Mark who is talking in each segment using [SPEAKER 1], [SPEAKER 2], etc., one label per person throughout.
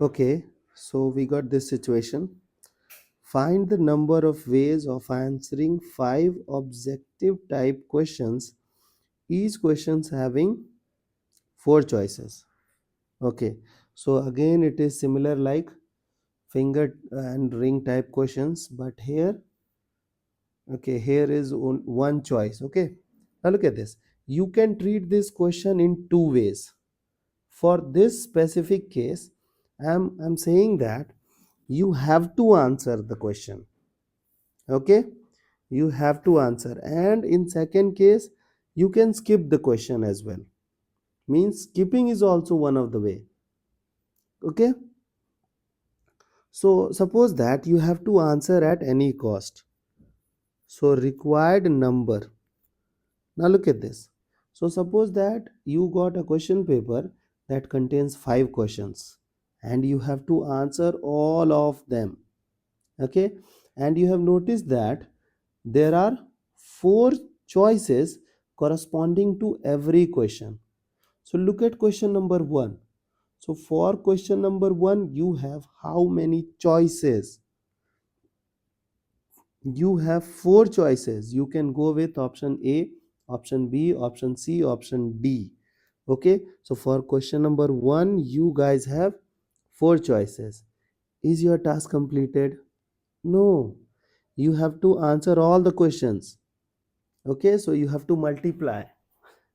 [SPEAKER 1] Okay, so we got this situation. Find the number of ways of answering 5 objective type questions, each questions having 4 choices. Okay, so again it is similar like finger and ring type questions, but here, okay, here is one choice. Okay, now look at this. You can treat this question in 2 ways. For this specific case, I'm saying that you have to answer the question. Okay, you have to answer, and in second case you can skip the question as well. Means skipping is also one of the way. Okay, so suppose that you have to answer at any cost, so required number. Now look at this. So suppose that you got a question paper that contains 5 questions and you have to answer all of them. Okay, and you have noticed that there are 4 choices corresponding to every question. So look at question number 1. So for question number 1 you have how many choices? You have 4 choices. You can go with option A, option B, option C, option D. Okay, so for question number 1 you guys have 4 choices. Is your task completed? No, you have to answer all the questions. Okay, so you have to multiply.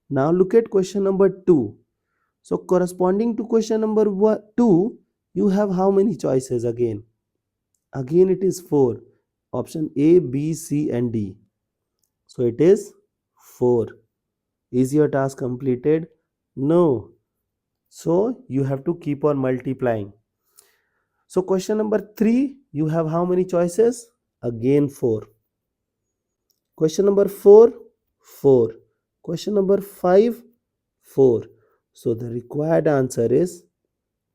[SPEAKER 1] Now look at question number 2. So corresponding to question number 2 you have how many choices again? Again it is 4. Option A, B, C and D. So it is 4. Is your task completed? No. So you have to keep on multiplying. So question number 3 you have how many choices? Again 4. Question number 4, 4. Question number 5, 4. So the required answer is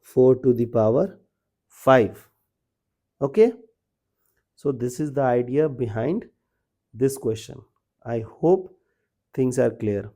[SPEAKER 1] 4 to the power 5. Okay, so this is the idea behind this question. I hope things are clear.